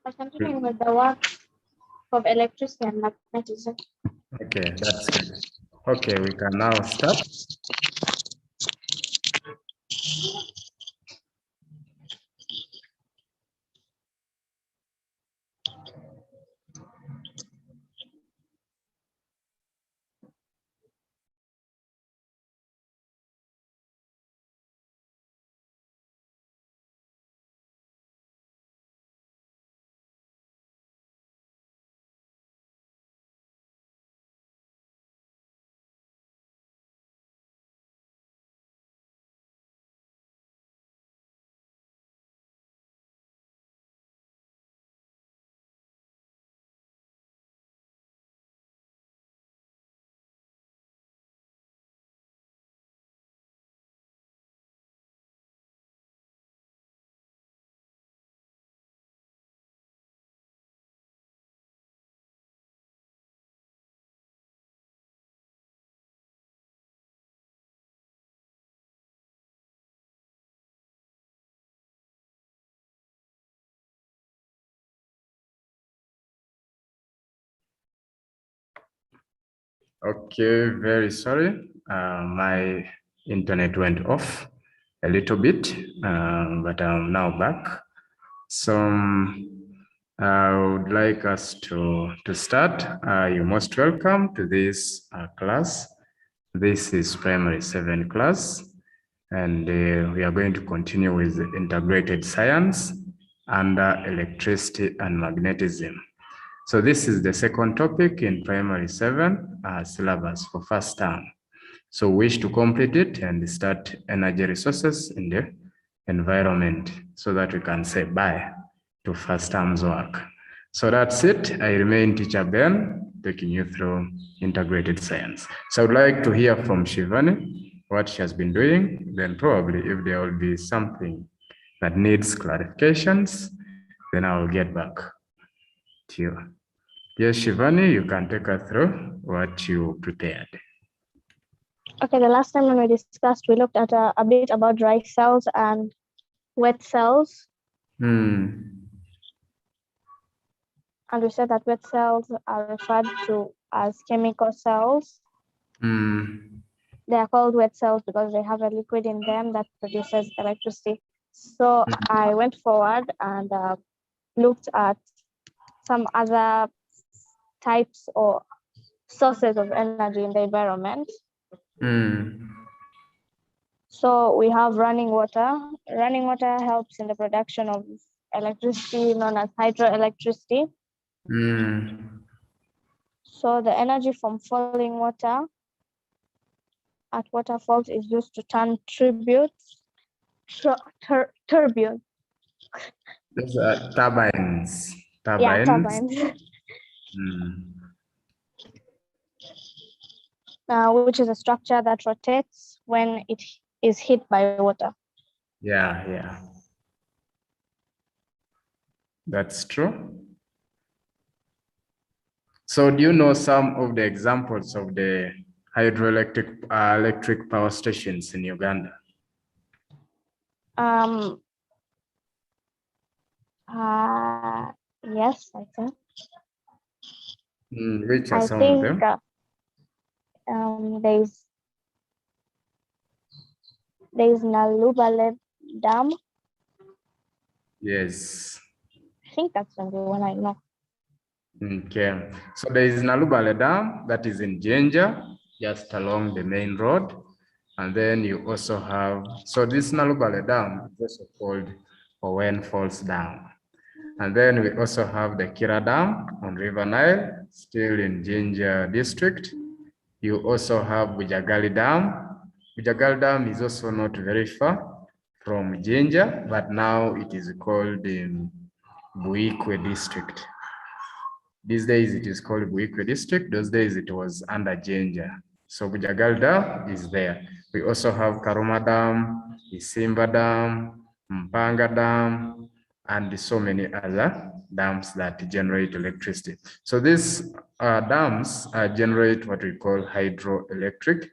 Continuing with the work of electricity and magnetism. Okay, that's good. Okay, we can now start. Okay, very sorry. My internet went off a little bit, but I'm now back. So I would like us to start. You're most welcome to this class. This is primary 7 class, and we are going to continue with integrated science under electricity and magnetism. So this is the second topic in primary 7 syllabus for first term. So wish to complete it and start energy resources in the environment so that we can say bye to first term's work. So that's it. I remain teacher Ben, taking you through integrated science. So I would like to hear from Shivani what she has been doing. Then probably if there will be something that needs clarifications, then I will get back to you. Yes, Shivani, you can take us through what you prepared. Okay, the last time when we discussed, we looked at a bit about dry cells and wet cells. And we said that wet cells are referred to as chemical cells. They are called wet cells because they have a liquid in them that produces electricity. So I went forward and looked at some other types or sources of energy in the environment. So we have running water. Running water helps in the production of electricity known as hydroelectricity. So the energy from falling water at waterfalls is used to turn turbines. Those are turbines. Yeah, turbines. Which is a structure that rotates when it is hit by water. Yeah. That's true. So do you know some of the examples of the hydroelectric electric power stations in Uganda? Yes, I think. Which are some of them? There's Nalubale Dam. Yes. I think that's the one I know. Okay. So there is Nalubale Dam that is in Jinja, just along the main road. And then you also have, so this Nalubale Dam is also called Owen Falls Dam. And then we also have the Kira Dam on River Nile, still in Jinja district. You also have Bujagali Dam. Bujagali Dam is also not very far from Jinja, but now it is called in Buikwe district. These days it is called Buikwe district. Those days it was under Jinja. So Bujagali Dam is there. We also have Karuma Dam, Isimba Dam, Mpanga Dam, and so many other dams that generate electricity. So these dams generate what we call hydroelectric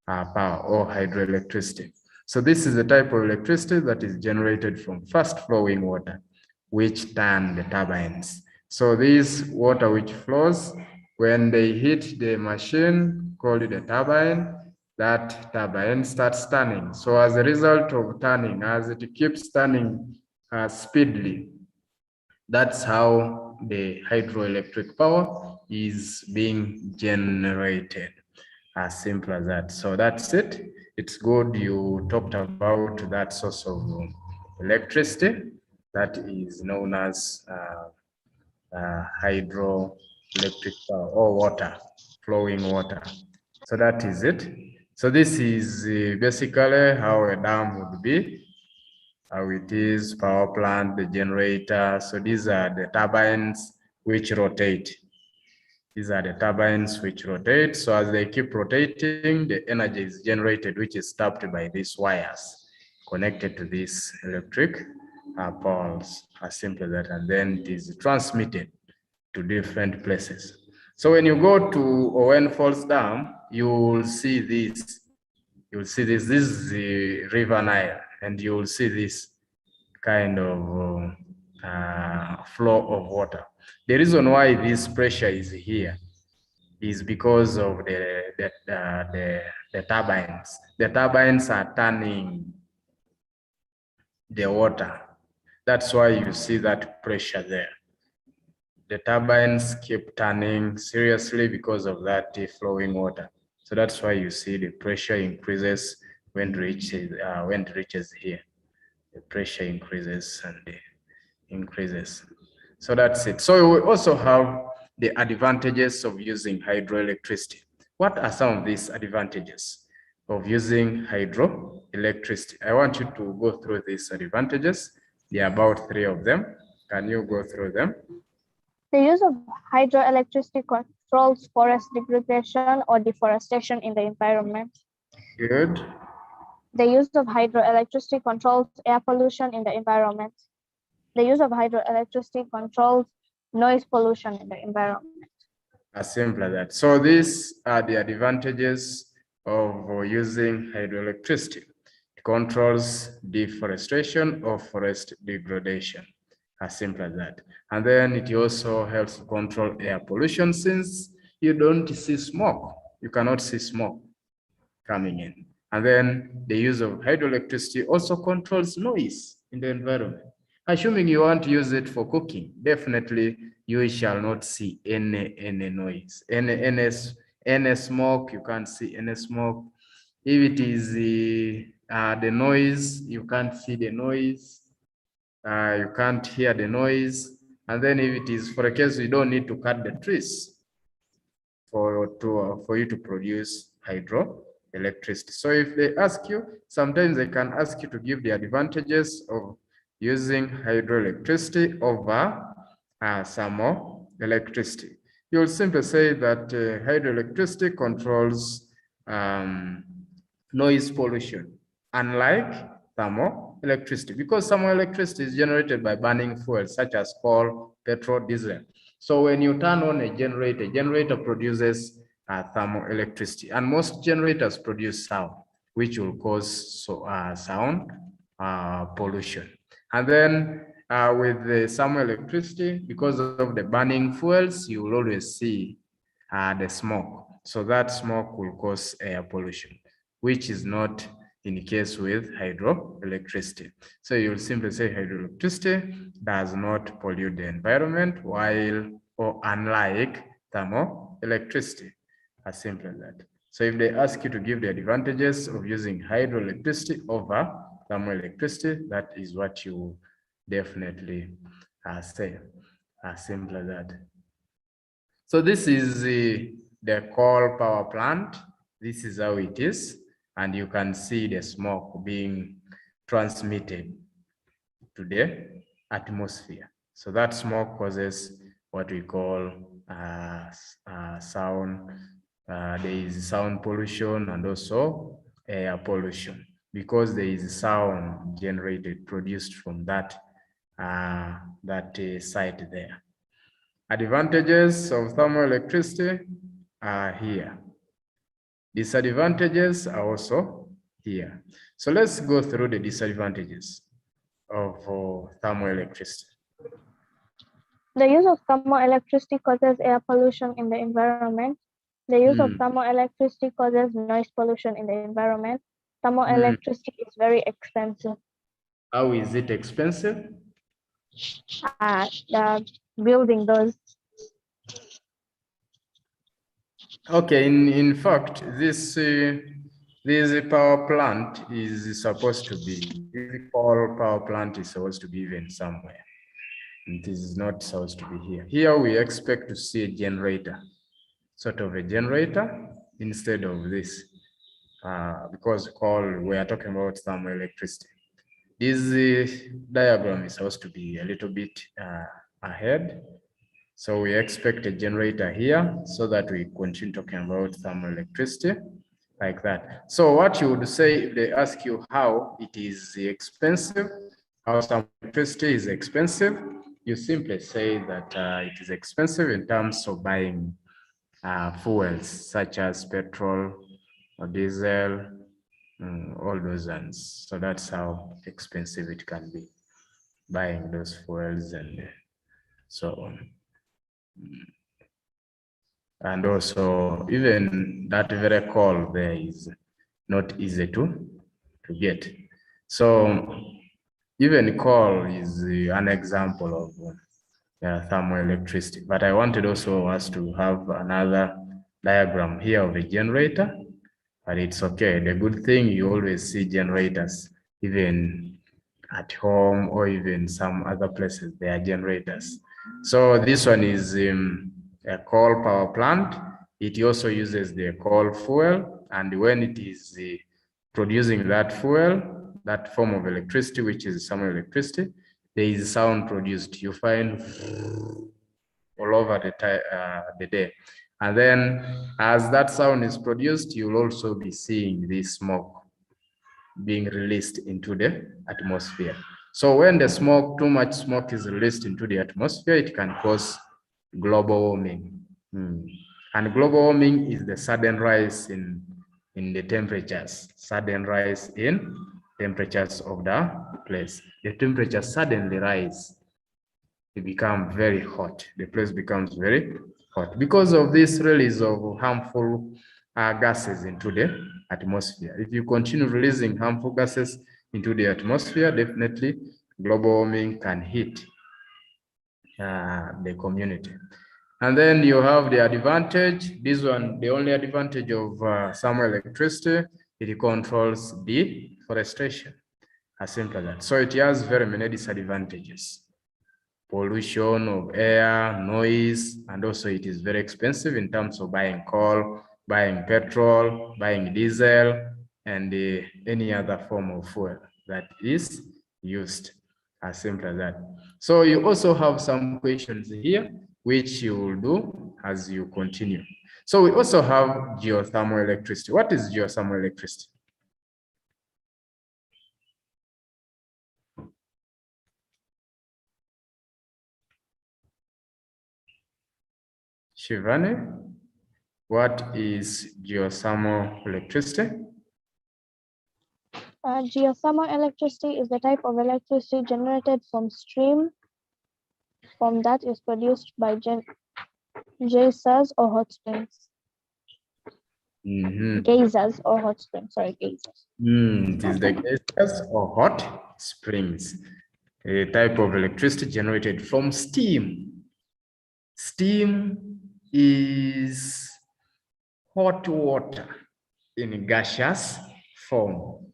power or hydroelectricity. So this is the type of electricity that is generated from fast flowing water. which turn the turbines. So this water which flows, when they hit the machine called the turbine, that turbine starts turning. So as a result of turning, as it keeps turning speedily, that's how the hydroelectric power is being generated. As simple as that. So that's it. It's good you talked about that source of electricity that is known as hydroelectric power or water, flowing water. So that is it. So this is basically how a dam would be, how it is, power plant, the generator. So these are the turbines which rotate. These are the turbines which rotate. So as they keep rotating, the energy is generated, which is tapped by these wires connected to these electric poles, as simple as that. And then it is transmitted to different places. So when you go to Owen Falls Dam, you will see this. You will see this. This is the River Nile, and you will see this kind of flow of water. The reason why this pressure is here is because of the turbines. The turbines are turning the water. That's why you see that pressure there. The turbines keep turning seriously because of that flowing water. So that's why you see the pressure increases when it reaches here. The pressure increases and increases. So that's it. So we also have the advantages of using hydroelectricity. What are some of these advantages of using hydroelectricity? I want you to go through these advantages. There are about 3 of them. Can you go through them? The use of hydroelectricity controls forest degradation or deforestation in the environment. Good. The use of hydroelectricity controls air pollution in the environment. The use of hydroelectricity controls noise pollution in the environment. As simple as that. So these are the advantages of using hydroelectricity. It controls deforestation or forest degradation. As simple as that. And then it also helps to control air pollution since you don't see smoke. You cannot see smoke coming in. And then the use of hydroelectricity also controls noise in the environment. Assuming you want to use it for cooking, definitely you shall not see any noise, any smoke. You can't see any smoke. If it is the noise, you can't see the noise. You can't hear the noise. And then if it is for a case you don't need to cut the trees for you to produce hydroelectricity. So if they ask you, sometimes they can ask you to give the advantages of using hydroelectricity over thermal electricity. You'll simply say that hydroelectricity controls noise pollution, unlike thermal electricity, because thermal electricity is generated by burning fuels such as coal, petrol, diesel. So when you turn on a generator produces thermal electricity, and most generators produce sound, which will cause sound pollution. And then with the thermal electricity, because of the burning fuels, you will always see the smoke. So that smoke will cause air pollution, which is not in case with hydroelectricity. So you'll simply say hydroelectricity does not pollute the environment, while or unlike thermal electricity, as simple as that. So if they ask you to give the advantages of using hydroelectricity over thermal electricity, that is what you definitely say, as simple as that. So this is the coal power plant. This is how it is. And you can see the smoke being transmitted to the atmosphere. So that smoke causes what we call sound. There is sound pollution and also air pollution, because there is sound generated, produced from that site there. Advantages of thermal electricity are here. Disadvantages are also here. So let's go through the disadvantages of thermal electricity. The use of thermoelectricity causes air pollution in the environment. The use of thermoelectricity causes noise pollution in the environment. Thermoelectricity is very expensive. How is it expensive? The building those. Okay, in fact, this power plant is supposed to be, this coal power plant is supposed to be even somewhere. It is not supposed to be here. Here we expect to see a generator, sort of a generator instead of this, because coal, we are talking about thermal electricity. This diagram is supposed to be a little bit ahead. So we expect a generator here so that we continue talking about thermal electricity like that. So what you would say if they ask you how it is expensive, how thermal electricity is expensive, you simply say that it is expensive in terms of buying fuels such as petrol or diesel, all those ones. So that's how expensive it can be, buying those fuels and so on. And also, even that very coal there is not easy to get. So even coal is an example of thermal electricity. But I wanted also us to have another diagram here of a generator, but it's okay. The good thing, you always see generators, even at home or even some other places, there are generators. So this one is a coal power plant. It also uses the coal fuel, and when it is producing that fuel, that form of electricity, which is thermal electricity, there is sound produced. You find all over the day. And then as that sound is produced, you'll also be seeing the smoke being released into the atmosphere. So when the smoke, too much smoke is released into the atmosphere, it can cause global warming. And global warming is the sudden rise in the temperatures, sudden rise in temperatures of the place. The temperature suddenly rise. It becomes very hot. The place becomes very hot because of this release of harmful gases into the atmosphere. If you continue releasing harmful gases into the atmosphere, definitely global warming can hit the community. And then you have the advantage. This one, the only advantage of thermal electricity, it controls deforestation. As simple as that. So it has very many disadvantages. Pollution of air, noise, and also it is very expensive in terms of buying coal, buying petrol, buying diesel, and any other form of fuel that is used. As simple as that. So you also have some questions here, which you will do as you continue. So we also have geothermal electricity. What is geothermal electricity? Shivani, what is geothermal electricity? Geothermal electricity is the type of electricity generated from steam from that is produced by geysers or hot springs. Geysers or hot springs, sorry, geysers. It is the geysers or hot springs, a type of electricity generated from steam. Steam is hot water in gaseous form.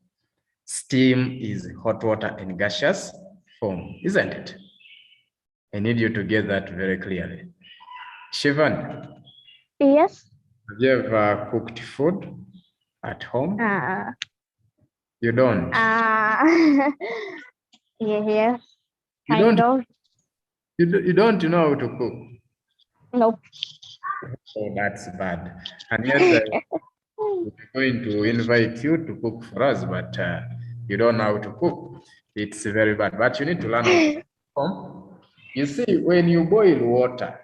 Steam is hot water in gaseous form, isn't it? I need you to get that very clearly. Shivan? Yes. Have you ever cooked food at home? You don't? Yes. You don't? You don't know how to cook? Nope. Oh, that's bad. And yet we're going to invite you to cook for us, but you don't know how to cook. It's very bad, but you need to learn how to cook. You see, when you boil water,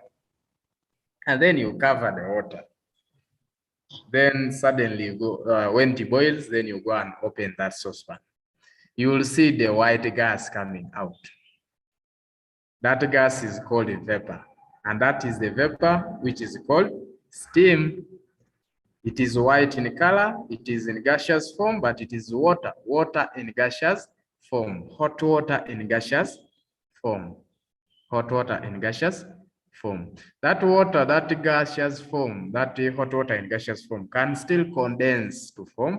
and then you cover the water, then suddenly you go, when it boils, then you go and open that saucepan. You will see the white gas coming out. That gas is called a vapor, and that is the vapor which is called steam. It is white in color, it is in gaseous form, but it is water, water in gaseous form, hot water in gaseous form, hot water in gaseous form. That water, that gaseous form, that hot water in gaseous form can still condense to form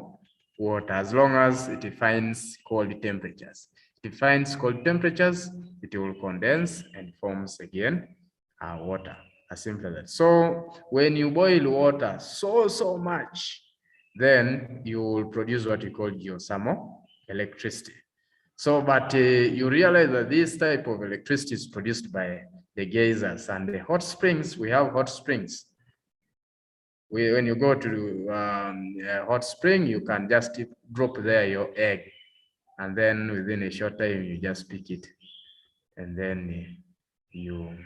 water as long as it finds cold temperatures. If it finds cold temperatures, it will condense and forms again water. As simple as that. So when you boil water so much, then you will produce what we call geothermal electricity. So, but you realize that this type of electricity is produced by the geysers and the hot springs. We have hot springs. When you go to a hot spring, you can just drop there your egg, and then within a short time you just pick it, and then you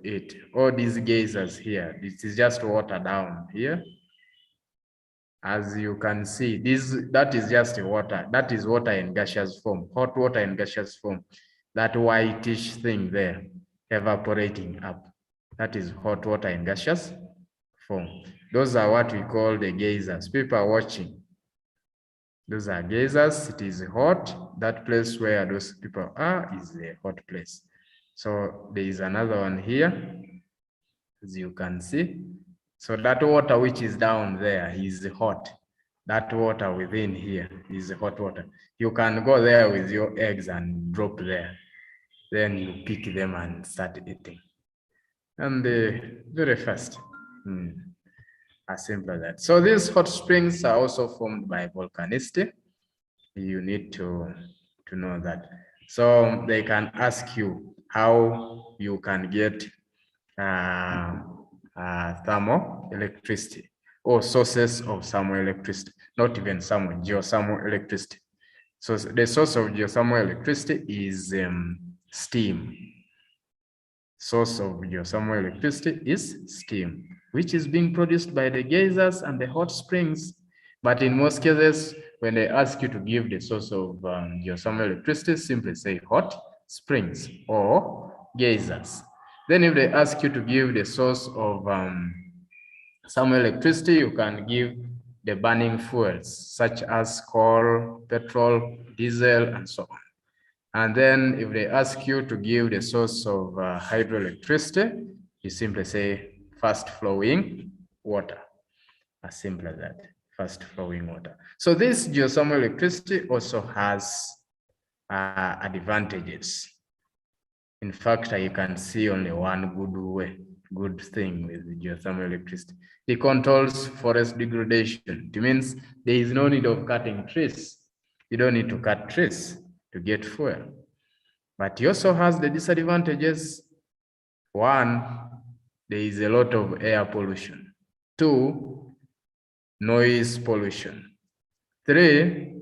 eat. All these geysers here, this is just water down here. As you can see, that is just water. That is water in gaseous form, hot water in gaseous form. That whitish thing there evaporating up. That is hot water in gaseous form. Those are what we call the geysers. People are watching. Those are geysers. It is hot. That place where those people are is a hot place. So there is another one here, as you can see. So that water which is down there is hot. That water within here is hot water. You can go there with your eggs and drop there. Then you pick them and start eating. And very fast. As simple as that. So these hot springs are also formed by volcanicity. You need to know that. So they can ask you how you can get thermal electricity or sources of thermal electricity, not even thermal, geothermal electricity. So the source of geothermal electricity is steam. Source of geothermal electricity is steam, which is being produced by the geysers and the hot springs. But in most cases, when they ask you to give the source of geothermal electricity, simply say hot springs or geysers. Then if they ask you to give the source of thermal electricity, you can give the burning fuels such as coal, petrol, diesel, and so on. And then if they ask you to give the source of hydroelectricity, you simply say fast flowing water. As simple as that, fast flowing water. So this geothermal electricity also has advantages. In fact, you can see only one good thing with the geothermal electricity. It controls forest degradation. It means there is no need of cutting trees. You don't need to cut trees to get fuel. But it also has the disadvantages. One, there is a lot of air pollution. Two, noise pollution. Three,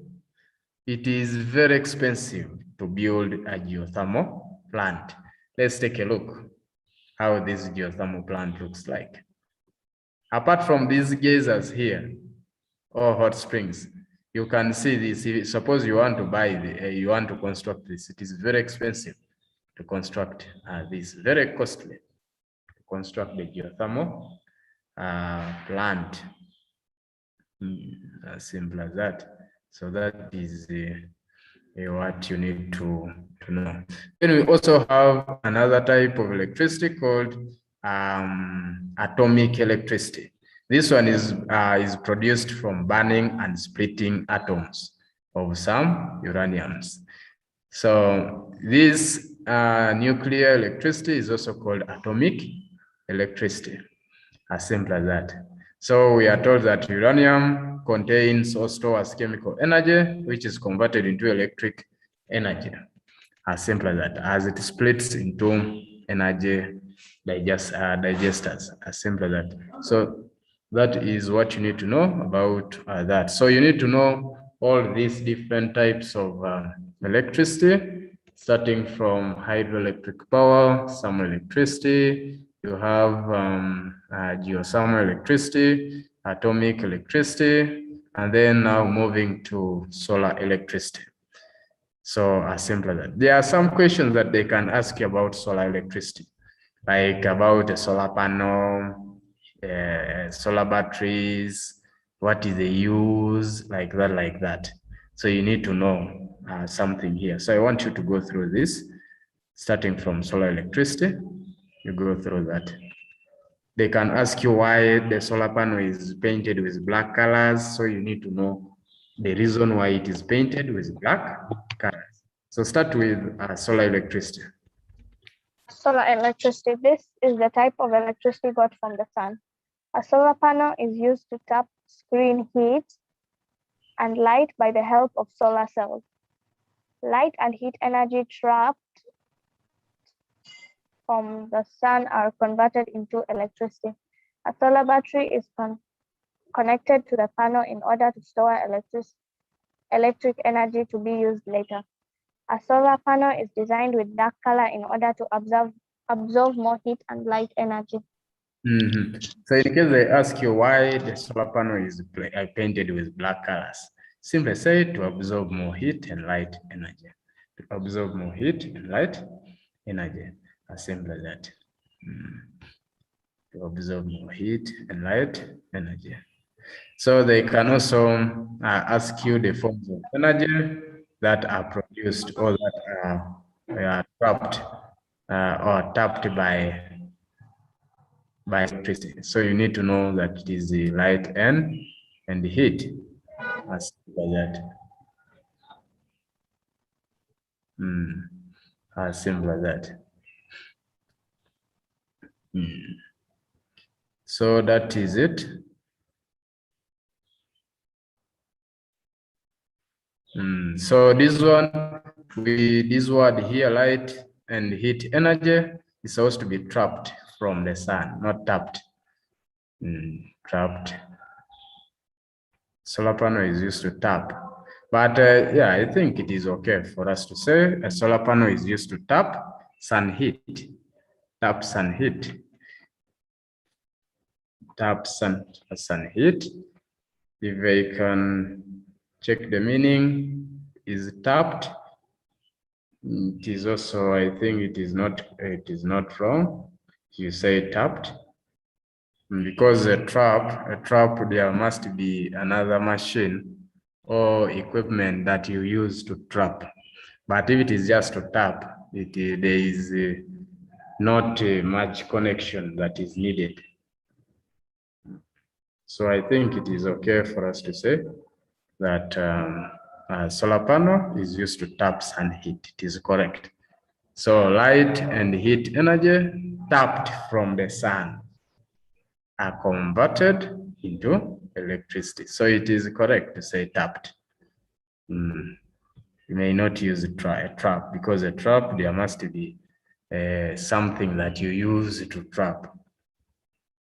it is very expensive to build a geothermal plant. Let's take a look how this geothermal plant looks like. Apart from these geysers here, or hot springs, you can see this. Suppose you want to buy you want to construct this. It is very expensive to construct this, very costly to construct the geothermal plant. As simple as that. So that is what you need to know. Then we also have another type of electricity called atomic electricity. This one is produced from burning and splitting atoms of some uraniums. So this nuclear electricity is also called atomic electricity, as simple as that. So we are told that uranium contains or stores chemical energy, which is converted into electric energy, as simple as that, as it splits into energy digesters, as simple as that. So that is what you need to know about that. So you need to know all these different types of electricity, starting from hydroelectric power, thermal electricity, you have geothermal electricity, atomic electricity, and then now moving to solar electricity. So as simple as that. There are some questions that they can ask you about solar electricity, like about a solar panel, solar batteries, what is the use, like that. So you need to know something here. So I want you to go through this, starting from solar electricity. You go through that. They can ask you why the solar panel is painted with black colors. So you need to know the reason why it is painted with black colors. So start with solar electricity. Solar electricity. This is the type of electricity got from the sun. A solar panel is used to tap screen heat and light by the help of solar cells. Light and heat energy trapped from the sun are converted into electricity. A solar battery is connected to the panel in order to store electric energy to be used later. A solar panel is designed with dark color in order to absorb more heat and light energy. So in case they ask you why the solar panel is painted with black colors, simply say to absorb more heat and light energy. To absorb more heat and light energy, as simple as that. To absorb more heat and light energy. So they can also ask you the forms of energy that are produced or that are trapped or tapped by electricity. So you need to know that it is the light and the heat, as simple as that. As simple as that. So that is it. So this one, this word here, light and heat energy, is supposed to be trapped from the sun, not tapped. Trapped. Solar panel is used to tap. But yeah, I think it is okay for us to say a solar panel is used to tap sun heat. Tap sun heat. Tap sun heat. If I can check the meaning, is tapped. It is also, I think it is not wrong. You say tapped. Because a trap, there must be another machine or equipment that you use to trap. But if it is just to tap, there is not much connection that is needed. So I think it is okay for us to say that a solar panel is used to tap sun heat. It is correct. So light and heat energy tapped from the sun are converted into electricity. So it is correct to say tapped. You may not use a trap, because a trap, there must be something that you use to trap.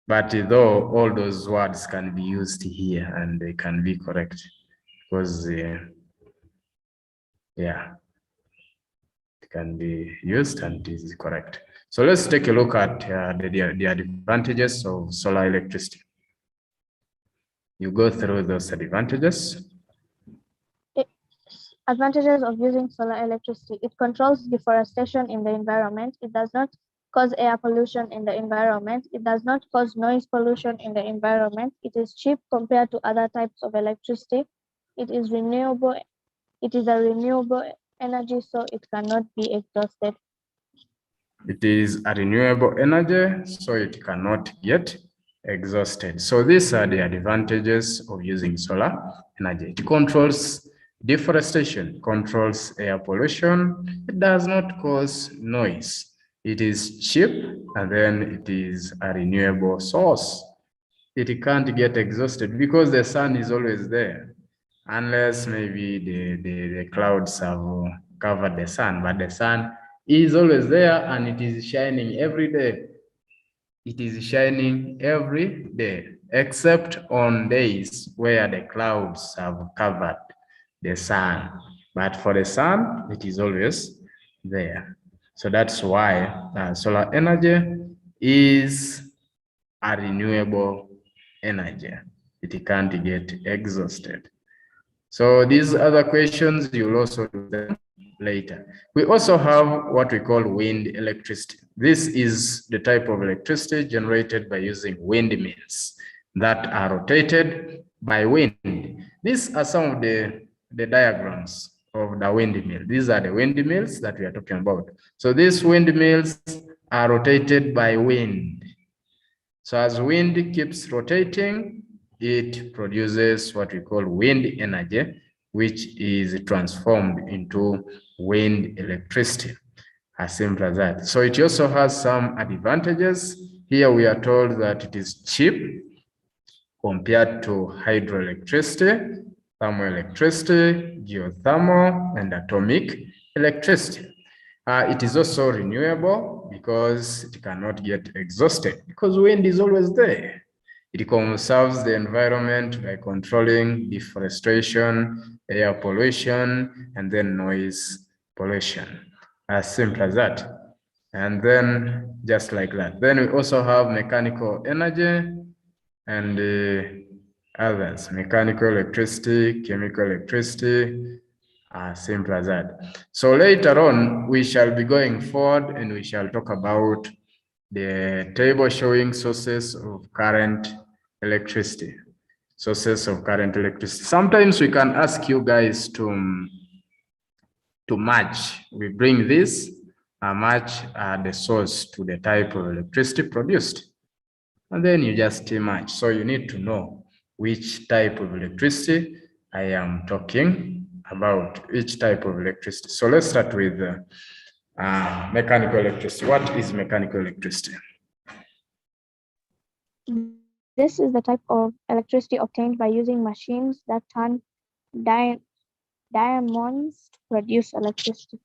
But though all those words can be used here and they can be correct, because yeah, it can be used and it is correct. So let's take a look at the advantages of solar electricity. You go through those advantages. Advantages of using solar electricity. It controls deforestation in the environment. It does not cause air pollution in the environment. It does not cause noise pollution in the environment. It is cheap compared to other types of electricity. It is renewable. It is a renewable energy, so it cannot be exhausted. It is a renewable energy, so it cannot get exhausted. So these are the advantages of using solar energy. It controls deforestation, controls air pollution. It does not cause noise. It is cheap, and then it is a renewable source. It can't get exhausted because the sun is always there, unless maybe the clouds have covered the sun, but the sun is always there and it is shining every day. It is shining every day, except on days where the clouds have covered the sun. But for the sun, it is always there. So that's why solar energy is a renewable energy. It can't get exhausted. So these other questions, you'll also do them later. We also have what we call wind electricity. This is the type of electricity generated by using windmills that are rotated by wind. These are some of the diagrams of the windmill. These are the windmills that we are talking about. So these windmills are rotated by wind. So as wind keeps rotating, it produces what we call wind energy, which is transformed into wind electricity. As simple as that. So it also has some advantages. Here we are told that it is cheap compared to hydroelectricity, thermoelectricity, geothermal, and atomic electricity. It is also renewable because it cannot get exhausted because wind is always there. It conserves the environment by controlling deforestation, air pollution, and then noise pollution. As simple as that. And then just like that. Then we also have mechanical energy and others, mechanical electricity, chemical electricity, simple as that. So later on, we shall be going forward and we shall talk about the table showing sources of current electricity. Sources of current electricity. Sometimes we can ask you guys to match. We bring this, match the source to the type of electricity produced. And then you just match. So you need to know which type of electricity I am talking about, each type of electricity. So let's start with mechanical electricity. What is mechanical electricity? This is the type of electricity obtained by using machines that turn diamonds to produce electricity.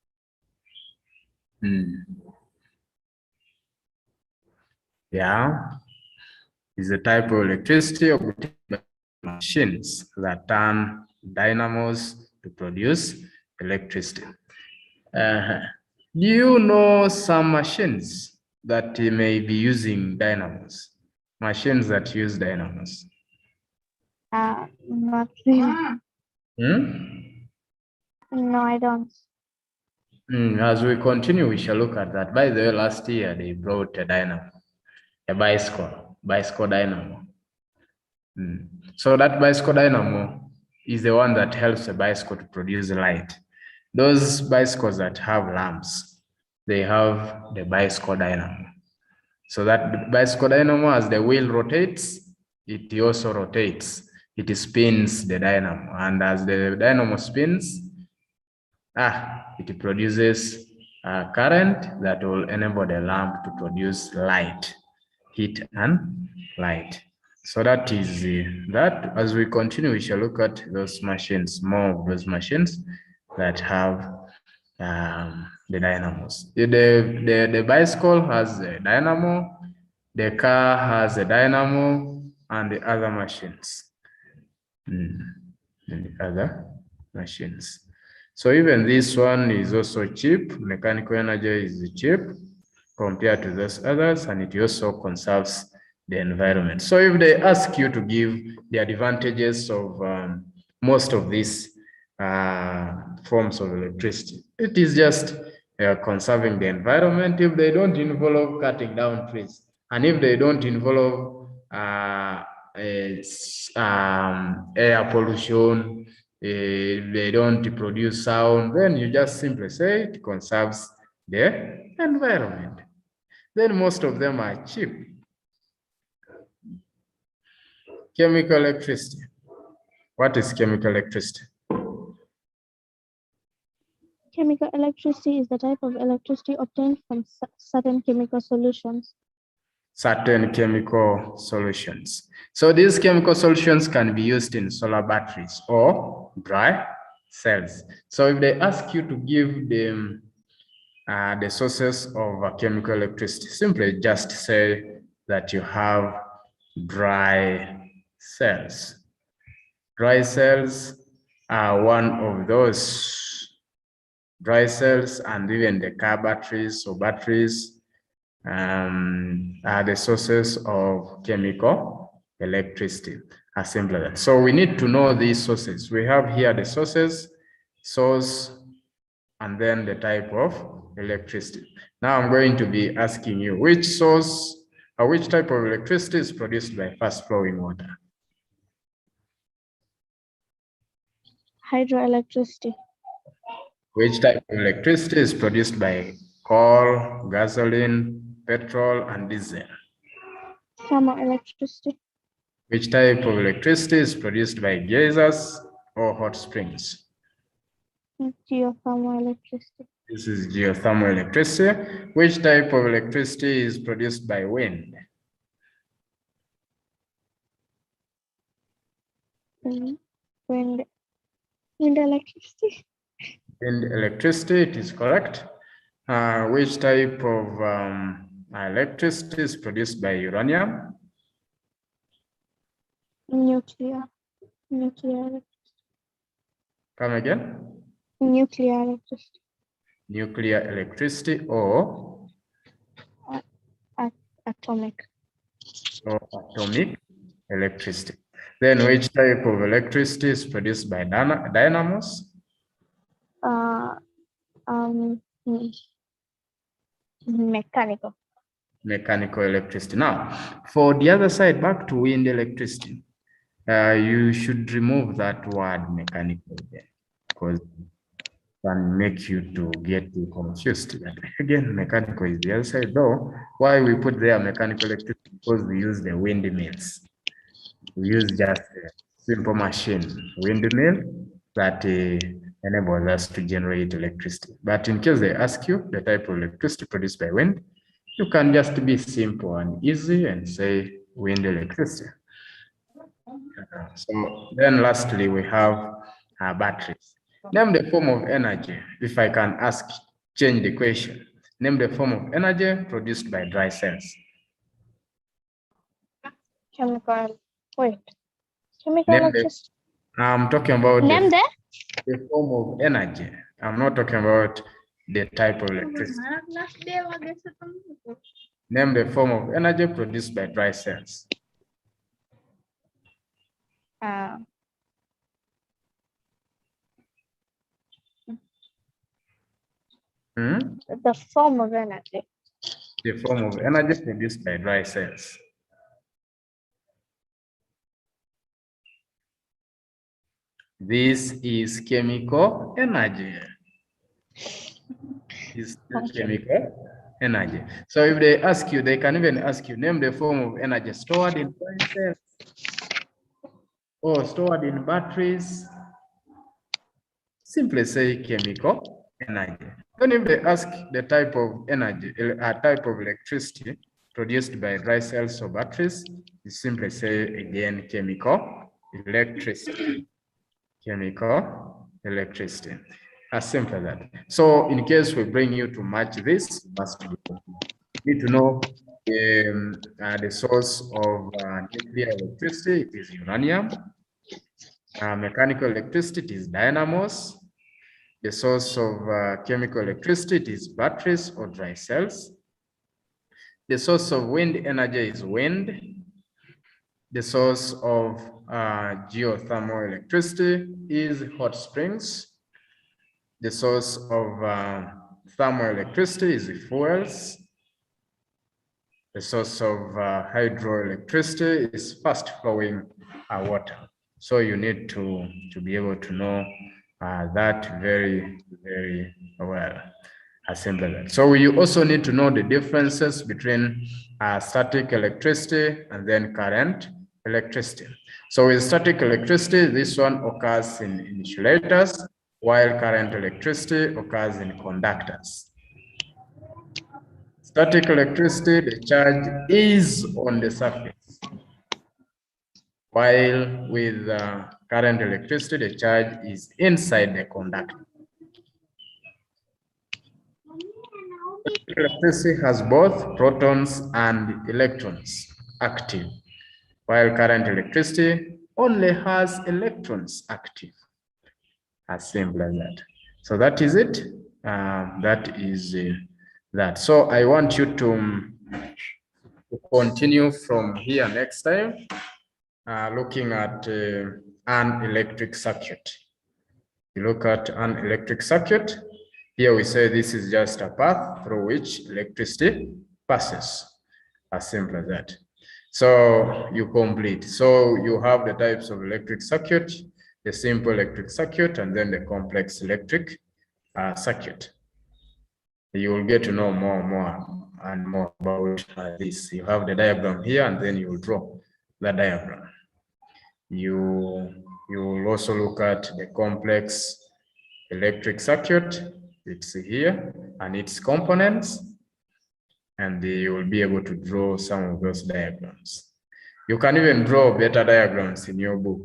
Yeah, is a type of electricity obtained by machines that turn dynamos to produce electricity. Do you know some machines that may be using dynamos? Machines that use dynamos? Not really. No, I don't. As we continue, we shall look at that. By the way, last year they brought a dynamo, a bicycle dynamo. So that bicycle dynamo is the one that helps a bicycle to produce light. Those bicycles that have lamps, they have the bicycle dynamo. So that bicycle dynamo, as the wheel rotates, it also rotates. It spins the dynamo. And as the dynamo spins, it produces a current that will enable the lamp to produce light, heat and light. So that is that. As we continue, we shall look at those machines, more of those machines that have the dynamos. The bicycle has a dynamo, the car has a dynamo, and the other machines. And the other machines. So even this one is also cheap. Mechanical energy is cheap compared to those others, and it also conserves the environment. So if they ask you to give the advantages of most of these forms of electricity, it is just conserving the environment if they don't involve cutting down trees, and if they don't involve air pollution, they don't produce sound, then you just simply say it conserves the environment. Then most of them are cheap. Chemical electricity. What is chemical electricity? Chemical electricity is the type of electricity obtained from certain chemical solutions. Certain chemical solutions. So these chemical solutions can be used in solar batteries or dry cells. So if they ask you to give them the sources of chemical electricity, simply just say that you have dry cells. Dry cells are one of those. Dry cells and even the car batteries or batteries are the sources of chemical electricity. As simple as that. So we need to know these sources. We have here the sources, source, and then the type of electricity. Now I'm going to be asking you which source or which type of electricity is produced by fast flowing water? Hydroelectricity. Which type of electricity is produced by coal, gasoline, petrol, and diesel? Thermal electricity. Which type of electricity is produced by geysers or hot springs? Geothermal electricity. This is geothermal electricity. Which type of electricity is produced by wind? Wind electricity. Wind electricity, it is correct. Which type of electricity is produced by uranium? Nuclear electricity. Come again? Nuclear electricity. Nuclear electricity or atomic. So atomic electricity. Then which type of electricity is produced by dynamos? Mechanical. Mechanical electricity. Now, for the other side, back to wind electricity, you should remove that word mechanical there because it can make you to get too confused. But again, mechanical is the other side, though. Why we put there mechanical electricity? Because we use the windmills. We use just a simple machine, windmill, that enables us to generate electricity. But in case they ask you the type of electricity produced by wind, you can just be simple and easy and say wind electricity. So then lastly, we have batteries. Name the form of energy. If I can ask, change the question. Name the form of energy produced by dry cells. Chemical. Wait. Chemical electricity. I'm talking about Name the form of energy. I'm not talking about the type of electricity. Name the form of energy produced by dry cells. The form of energy. The form of energy produced by dry cells. This is chemical energy. Is chemical energy. So if they ask you, they can even ask you, name the form of energy stored in dry cells or stored in batteries. Simply say chemical energy. Then if they ask the type of energy, a type of electricity produced by dry cells or batteries, you simply say again chemical electricity. Chemical electricity. As simple as that. So in case we bring you to match this, you must need to know the source of nuclear electricity. It is uranium. Mechanical electricity is dynamos. The source of chemical electricity is batteries or dry cells. The source of wind energy is wind. The source of geothermal electricity is hot springs. The source of thermal electricity is fuels. The source of hydroelectricity is fast flowing water. So you need to be able to know that very, very well. As simple as that. So you also need to know the differences between static electricity and then current electricity. So with static electricity, this one occurs in insulators, while current electricity occurs in conductors. Static electricity, the charge is on the surface, while with current electricity, the charge is inside the conductor. Electricity has both protons and electrons active, while current electricity only has electrons active. As simple as that. So that is it. That is that. So I want you to continue from here next time, looking at an electric circuit. You look at an electric circuit, Here we say this is just a path through which electricity passes. As simple as that. So you complete. So you have the types of electric circuit, the simple electric circuit, and then the complex electric circuit. You will get to know more about this. You have the diagram here, and then you will draw the diagram. You will also look at the complex electric circuit. It's here and its components, and you will be able to draw some of those diagrams. You can even draw better diagrams in your book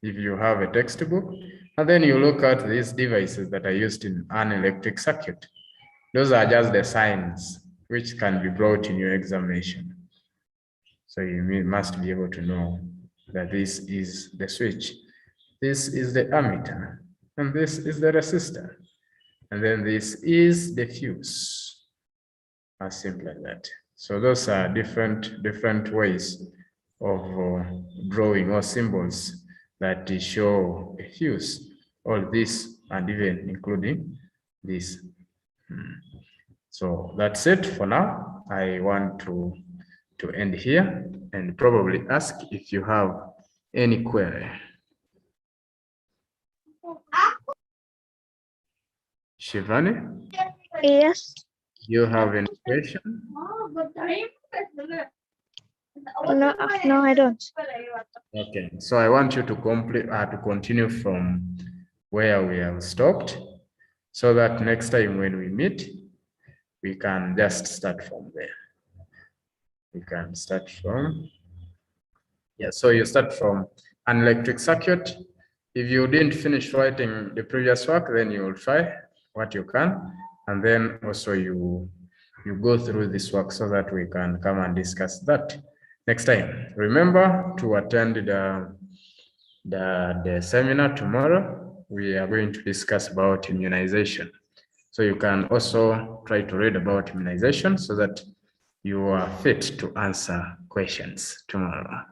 if you have a textbook, and then you look at these devices that are used in an electric circuit. Those are just the signs which can be brought in your examination. So you must be able to know that this is the switch, this is the ammeter, and this is the resistor, and then this is the fuse. As simple as that. So those are different ways of drawing or symbols that show a fuse. All this, and even including this. So that's it for now. I want to end here and probably ask if you have any query. Shivani? Yes. You have any question? No, I don't. Okay, so I want you to continue from where we have stopped, so that next time when we meet, we can just start from there. We can start from, yeah, so you start from an electric circuit. If you didn't finish writing the previous work, then you will try what you can, and then also you go through this work so that we can come and discuss that next time. Remember to attend the seminar tomorrow. We are going to discuss about immunization. So you can also try to read about immunization so that you are fit to answer questions tomorrow.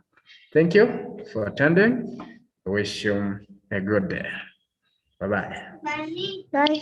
Thank you for attending. I wish you a good day. Bye-bye. Bye.